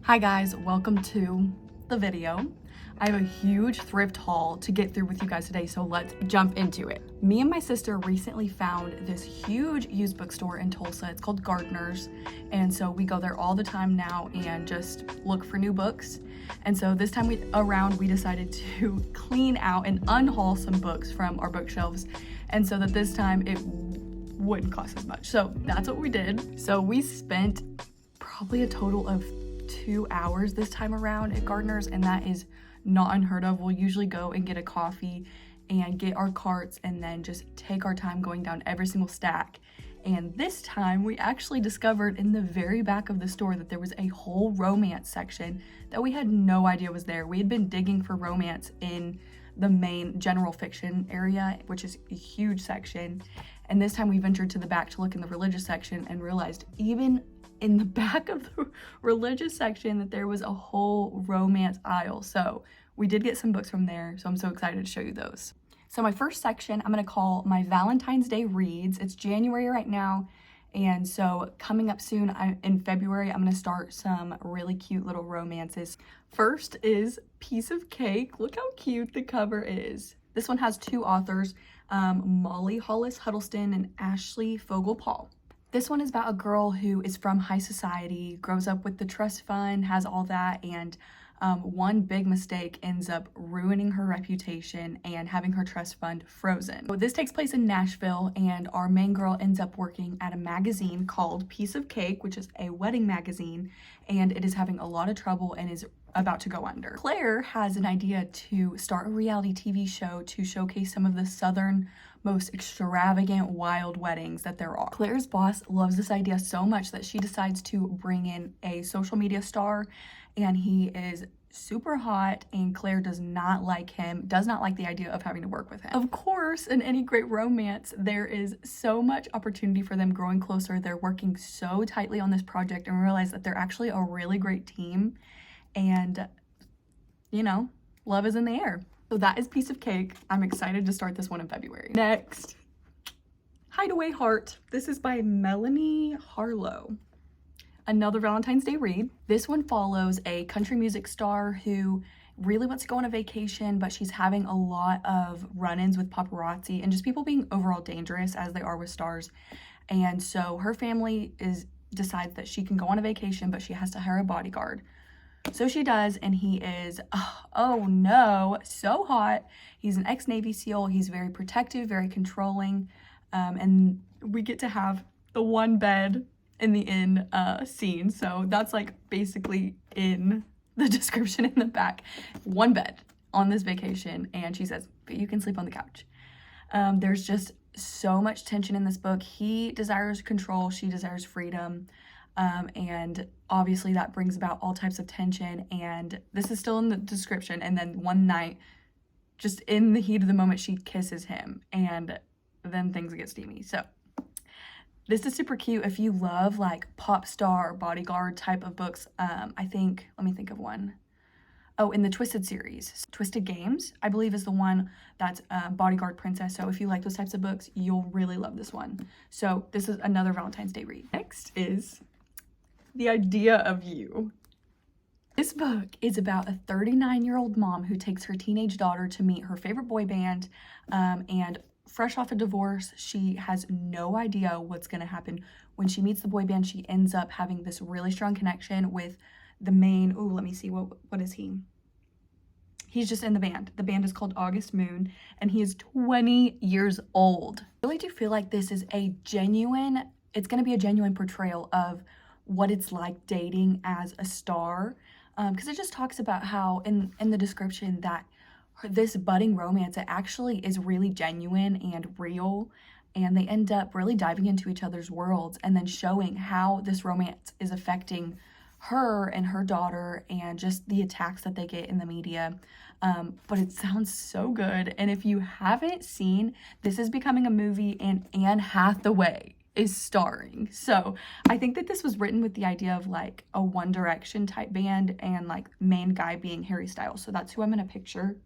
Hi guys, welcome to the video. I have a huge thrift haul to get through with you guys today, so let's jump into it. Me and my sister recently found this huge used bookstore in Tulsa. It's called Gardner's, and so we go there all the time now and just look for new books. And so this time we decided to clean out and unhaul some books from our bookshelves, and so that this time it wouldn't cost as much. So that's what we did. So we spent probably a total of 2 hours this time around at Gardner's, and that is not unheard of. We'll usually go and get a coffee and get our carts and then just take our time going down every single stack. And this time we actually discovered in the very back of the store that there was a whole romance section that we had no idea was there. We had been digging for romance in the main general fiction area, which is a huge section, and this time we ventured to the back to look in the religious section and realized even in the back of the religious section that there was a whole romance aisle. So we did get some books from there, so I'm so excited to show you those. So my first section I'm gonna call my Valentine's Day reads. It's January right now, and so coming up soon in February, I'm gonna start some really cute little romances. First is Piece of Cake. Look how cute the cover is. This one has two authors, Molly Hollis Huddleston and Ashley Fogel-Paul. This one is about a girl who is from high society, grows up with the trust fund, has all that, and one big mistake ends up ruining her reputation and having her trust fund frozen. So this takes place in Nashville, and our main girl ends up working at a magazine called Piece of Cake, which is a wedding magazine, and it is having a lot of trouble and is about to go under. Claire has an idea to start a reality TV show to showcase some of the southern most extravagant wild weddings that there are. Claire's boss loves this idea so much that she decides to bring in a social media star, and he is super hot, and Claire does not like him, does not like the idea of having to work with him. Of course, in any great romance, there is so much opportunity for them growing closer. They're working so tightly on this project and realize that they're actually a really great team, and you know, love is in the air. So that is Piece of Cake. I'm excited to start this one in February. Next, Hideway Heart. This is by Melanie Harlow. Another Valentine's Day read. This one follows a country music star who really wants to go on a vacation, but she's having a lot of run-ins with paparazzi and just people being overall dangerous, as they are with stars. And so her family decides that she can go on a vacation, but she has to hire a bodyguard. So she does, and he is, oh no, so hot. He's an ex-Navy SEAL. He's very protective, very controlling, and we get to have the one bed in the inn scene. So that's like basically in the description in the back. One bed on this vacation, and she says, but you can sleep on the couch. There's just so much tension in this book. He desires control, she desires freedom. And obviously that brings about all types of tension, and this is still in the description. And then one night, just in the heat of the moment, she kisses him, and then things get steamy. So this is super cute if you love like pop star bodyguard type of books. Let me think of one. Oh, in the Twisted series, Twisted Games, I believe, is the one that's Bodyguard Princess. So if you like those types of books, you'll really love this one. So this is another Valentine's Day read. Next is The Idea of You. This book is about a 39-year-old mom who takes her teenage daughter to meet her favorite boy band, and fresh off a divorce, she has no idea what's going to happen. When she meets the boy band, she ends up having this really strong connection with the main, let me see, what is he? He's just in the band. The band is called August Moon, and he is 20 years old. I really do feel like this is it's going to be a genuine portrayal of what it's like dating as a star, because it just talks about how in the description that this budding romance, it actually is really genuine and real, and they end up really diving into each other's worlds and then showing how this romance is affecting her and her daughter and just the attacks that they get in the media. But it sounds so good, and if you haven't seen, this is becoming a movie, and Anne Hathaway is starring. So I think that this was written with the idea of like a One Direction type band, and like main guy being Harry Styles. So that's who I'm gonna picture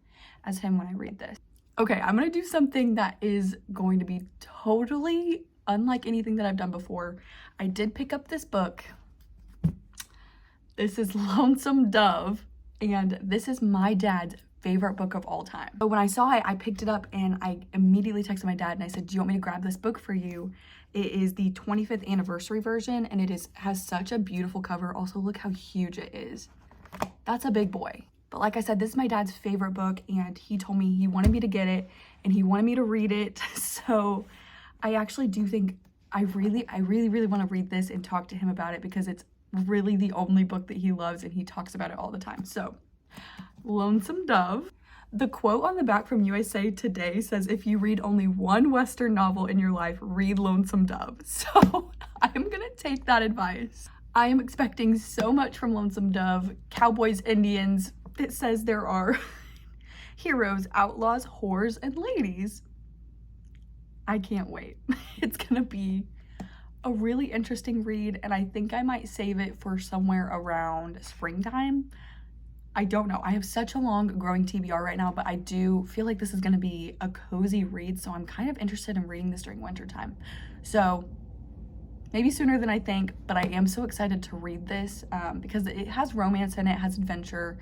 as him when I read this. Okay, I'm gonna do something that is going to be totally unlike anything that I've done before. I did pick up this book This is Lonesome Dove, and this is my dad's favorite book of all time. But when I saw it, I picked it up and I immediately texted my dad and I said, do you want me to grab this book for you? It is the 25th anniversary version, and it has such a beautiful cover. Also, look how huge it is. That's a big boy. But like I said, this is my dad's favorite book, and he told me he wanted me to get it and he wanted me to read it. So I actually do think I really want to read this and talk to him about it, because it's really the only book that he loves and he talks about it all the time. So, Lonesome Dove. The quote on the back from USA Today says, if you read only one Western novel in your life, read Lonesome Dove. So I'm gonna take that advice. I am expecting so much from Lonesome Dove. Cowboys, Indians. It says there are heroes, outlaws, whores, and ladies. I can't wait. It's gonna be a really interesting read, and I think I might save it for somewhere around springtime. I don't know. I have such a long growing TBR right now, but I do feel like this is going to be a cozy read, so I'm kind of interested in reading this during winter time. So maybe sooner than I think, but I am so excited to read this because it has romance in it, it has adventure,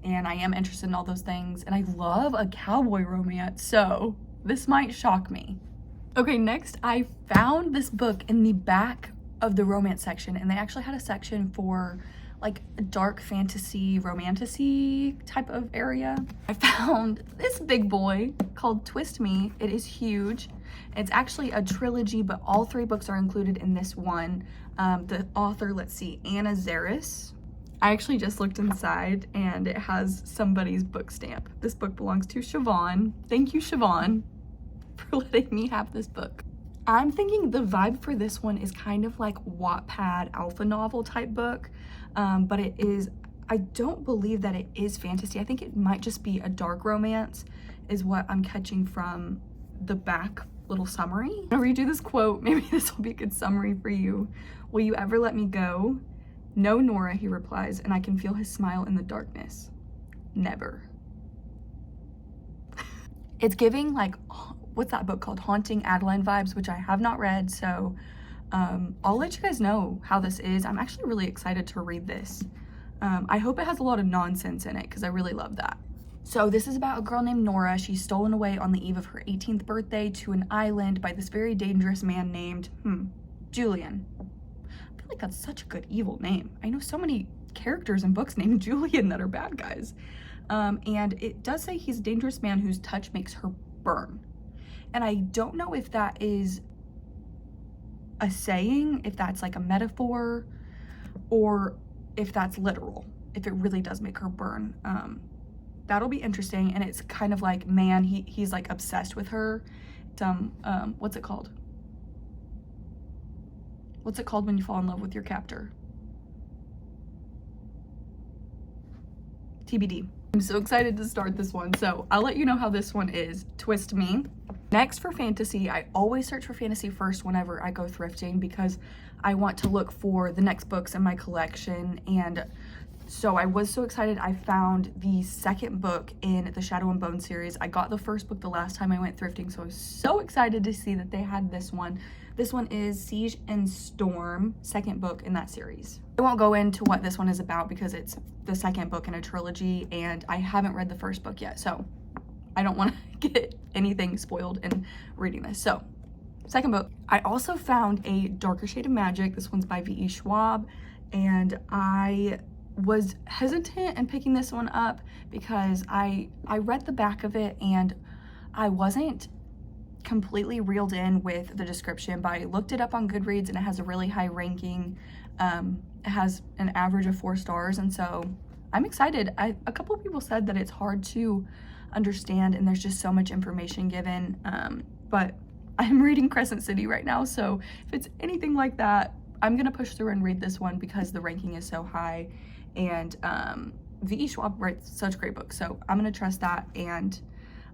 and I am interested in all those things, and I love a cowboy romance, so this might shock me. Okay, next I found this book in the back of the romance section, and they actually had a section for like a dark fantasy, romantasy type of area. I found this big boy called Twist Me. It is huge. It's actually a trilogy, but all 3 books are included in this one. The author, let's see, Anna Zaris. I actually just looked inside and it has somebody's book stamp. This book belongs to Siobhan. Thank you, Siobhan, for letting me have this book. I'm thinking the vibe for this one is kind of like Wattpad alpha novel type book, but it is, I don't believe that it is fantasy. I think it might just be a dark romance is what I'm catching from the back little summary. I'm gonna read you this quote. Maybe this will be a good summary for you. Will you ever let me go? No, Nora, he replies, and I can feel his smile in the darkness. Never. It's giving like, what's that book called? Haunting Adeline vibes, which I have not read, so I'll let you guys know how this is. I'm actually really excited to read this. I hope it has a lot of nonsense in it, because I really love that. So this is about a girl named Nora. She's stolen away on the eve of her 18th birthday to an island by this very dangerous man named, Julian. I feel like that's such a good evil name. I know so many characters in books named Julian that are bad guys. And it does say he's a dangerous man whose touch makes her burn. And I don't know if that is a saying, if that's like a metaphor, or if that's literal, if it really does make her burn. That'll be interesting. And it's kind of like, man, he's like obsessed with her. It's, what's it called? What's it called when you fall in love with your captor? TBD. I'm so excited to start this one, so I'll let you know how this one is. Twist Me. Next, for fantasy, I always search for fantasy first whenever I go thrifting, because I want to look for the next books in my collection. And so I was so excited. I found the second book in the Shadow and Bone series. I got the first book the last time I went thrifting, so I was so excited to see that they had this one. This one is Siege and Storm, second book in that series. I won't go into what this one is about because it's the second book in a trilogy, and I haven't read the first book yet, so I don't want to get anything spoiled in reading this. So, second book. I also found a Darker Shade of Magic. This one's by V.E. Schwab, and I was hesitant in picking this one up because I read the back of it and I wasn't completely reeled in with the description, but I looked it up on Goodreads and it has a really high ranking. It has an average of 4 stars, and so I'm excited. A couple of people said that it's hard to understand and there's just so much information given, but I'm reading Crescent City right now, so if it's anything like that, I'm gonna push through and read this one because the ranking is so high, and V.E. Schwab writes such great books, so I'm gonna trust that, and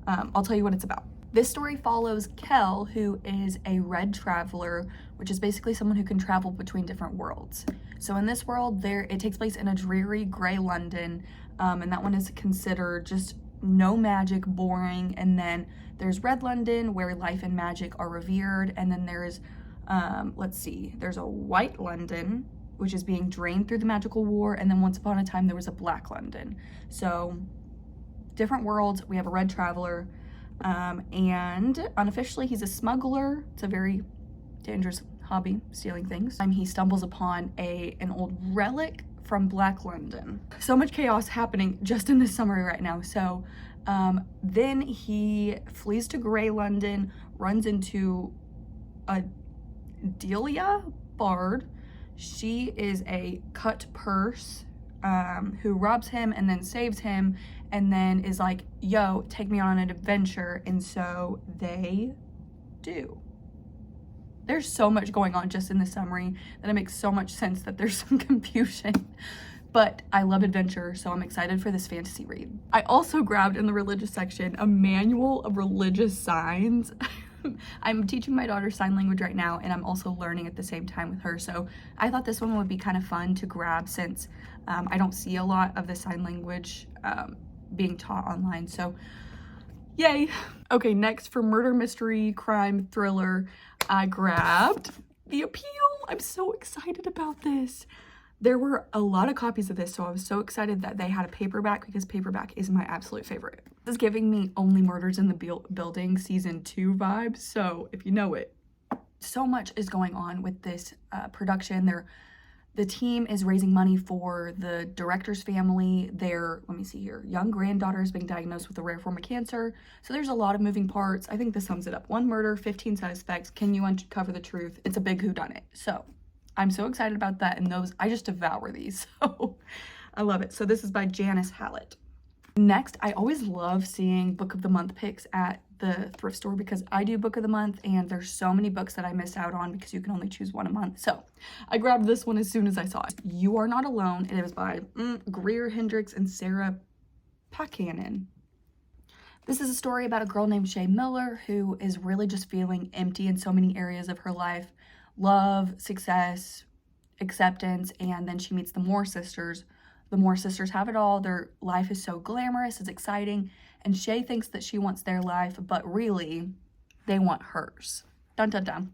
I'll tell you what it's about. This story follows Kel, who is a red traveler, which is basically someone who can travel between different worlds. So in this world, it takes place in a dreary gray London, and that one is considered just no magic, boring. And then there's Red London, where life and magic are revered. And then there's, let's see, there's a White London, which is being drained through the magical war, and then once upon a time there was a Black London. So different worlds. We have a red traveler, and unofficially he's a smuggler. It's a very dangerous hobby, stealing things. He stumbles upon an old relic from Black London. So much chaos happening just in this summary right now. So then he flees to Grey London, runs into a Delia Bard. She is a cut purse who robs him and then saves him, and then is like, yo, take me on an adventure. And so they do. There's so much going on just in the summary that it makes so much sense that there's some confusion. But I love adventure, so I'm excited for this fantasy read. I also grabbed in the religious section a manual of religious signs. I'm teaching my daughter sign language right now, and I'm also learning at the same time with her. So I thought this one would be kind of fun to grab, since I don't see a lot of the sign language being taught online. So yay. Okay, next for murder, mystery, crime, thriller, I grabbed The Appeal. I'm so excited about this. There were a lot of copies of this, so I was so excited that they had a paperback, because paperback is my absolute favorite. This is giving me Only Murders in the Building season 2 vibes, so if you know it. So much is going on with this production. The team is raising money for the director's family. Their, let me see here, young granddaughter is being diagnosed with a rare form of cancer. So there's a lot of moving parts. I think this sums it up. 1 murder, 15 suspects. Can you uncover the truth? It's a big whodunit. So I'm so excited about that, and those, I just devour these. So I love it. So this is by Janice Hallett. Next, I always love seeing book of the month picks at the thrift store, because I do book of the month and there's so many books that I miss out on because you can only choose one a month. So I grabbed this one as soon as I saw it. You Are Not Alone, and it was by Greer Hendricks and Sarah Pakanen. This is a story about a girl named Shay Miller who is really just feeling empty in so many areas of her life. Love, success, acceptance, and then she meets the Moore sisters. The Moore sisters have it all. Their life is so glamorous, it's exciting, and Shay thinks that she wants their life, but really, they want hers. Dun dun dun.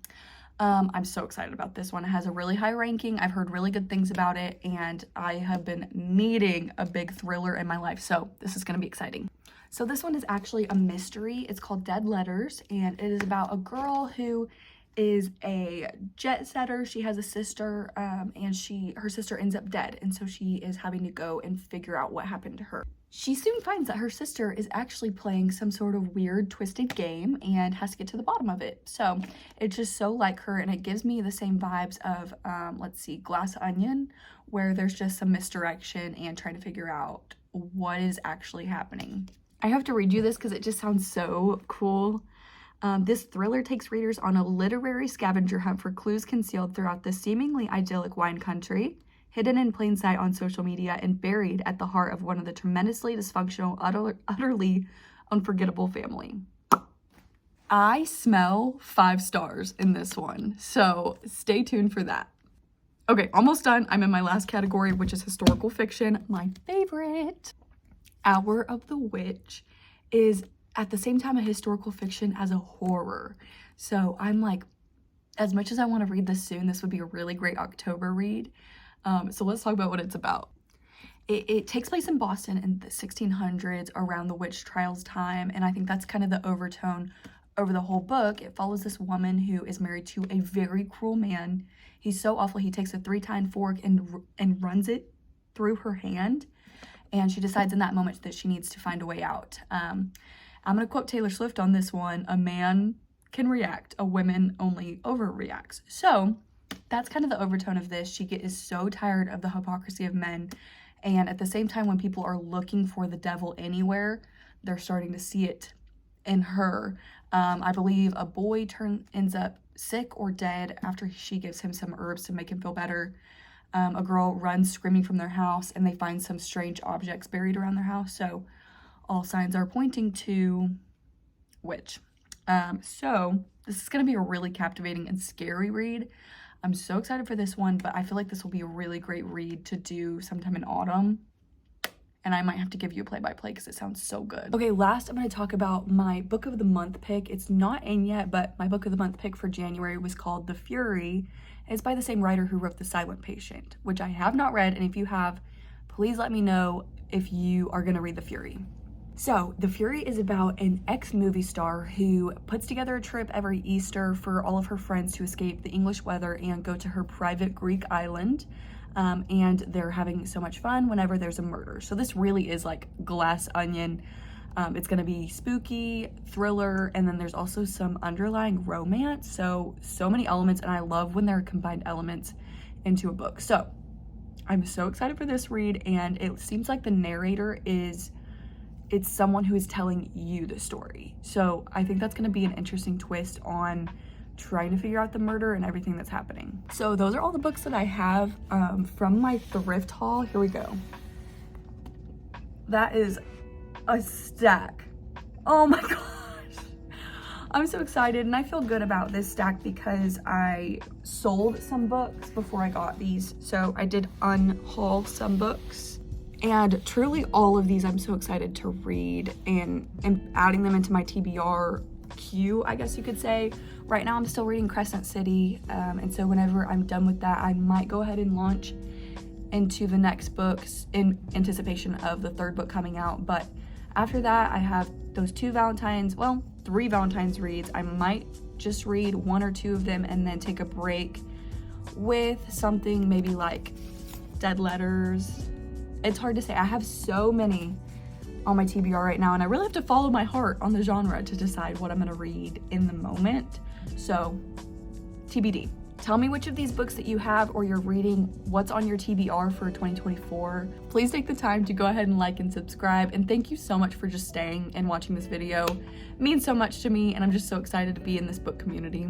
I'm so excited about this one. It has a really high ranking. I've heard really good things about it, and I have been needing a big thriller in my life, so this is going to be exciting. So this one is actually a mystery. It's called Dead Letters, and it is about a girl who is a jet setter. She has a sister, and her sister ends up dead, and so she is having to go and figure out what happened to her. She soon finds that her sister is actually playing some sort of weird, twisted game and has to get to the bottom of it. So it's just so like her, and it gives me the same vibes of, let's see, Glass Onion, where there's just some misdirection and trying to figure out what is actually happening. I have to read you this because it just sounds so cool. This thriller takes readers on a literary scavenger hunt for clues concealed throughout the seemingly idyllic wine country, hidden in plain sight on social media, and buried at the heart of one of the tremendously dysfunctional, utterly unforgettable family. I smell 5 stars in this one, so stay tuned for that. Okay, almost done. I'm in my last category, which is historical fiction, my favorite. Hour of the Witch is at the same time a historical fiction as a horror. So I'm like, as much as I want to read this soon, this would be a really great October read. So let's talk about what it's about. It takes place in Boston in the 1600s, around the witch trials time, and I think that's kind of the overtone over the whole book. It follows this woman who is married to a very cruel man. He's so awful, he takes a 3-tine fork and runs it through her hand, and she decides in that moment that she needs to find a way out. I'm going to quote Taylor Swift on this one: a man can react, a woman only overreacts. So that's kind of the overtone of this. She is so tired of the hypocrisy of men, and at the same time, when people are looking for the devil anywhere, they're starting to see it in her. I believe a boy ends up sick or dead after she gives him some herbs to make him feel better. A girl runs screaming from their house, and they find some strange objects buried around their house. So all signs are pointing to witch. So this is going to be a really captivating and scary read. I'm so excited for this one, but I feel like this will be a really great read to do sometime in autumn. and I might have to give you a play-by-play because it sounds so good. Okay, last I'm going to talk about my book of the month pick. It's not in yet, but my book of the month pick for January was called The Fury. It's by the same writer who wrote The Silent Patient, which I have not read, and if you have, please let me know if you are going to read The Fury. So, The Fury is about an ex-movie star who puts together a trip every Easter for all of her friends to escape the English weather and go to her private Greek island. And they're having so much fun whenever there's a murder. So this really is like Glass Onion. It's gonna be spooky, thriller, and then there's also some underlying romance. So many elements, and I love when there are combined elements into a book. So I'm so excited for this read, and it seems like the narrator it's someone who is telling you the story. So I think that's gonna be an interesting twist on trying to figure out the murder and everything that's happening. So those are all the books that I have from my thrift haul. Here we go. That is a stack. Oh my gosh. I'm so excited, and I feel good about this stack because I sold some books before I got these. So I did unhaul some books, and truly all of these I'm so excited to read and adding them into my TBR queue, I guess you could say. Right now I'm still reading Crescent City, and so whenever I'm done with that, I might go ahead and launch into the next books in anticipation of the third book coming out. But after that, I have those 3 Valentine's reads. I might just read 1 or 2 of them and then take a break with something maybe like Dead Letters. It's hard to say. I have so many on my TBR right now, and I really have to follow my heart on the genre to decide what I'm gonna read in the moment. So TBD. Tell me which of these books that you have or you're reading, what's on your TBR for 2024. Please take the time to go ahead and like and subscribe, and thank you so much for just staying and watching this video. It means so much to me, and I'm just so excited to be in this book community.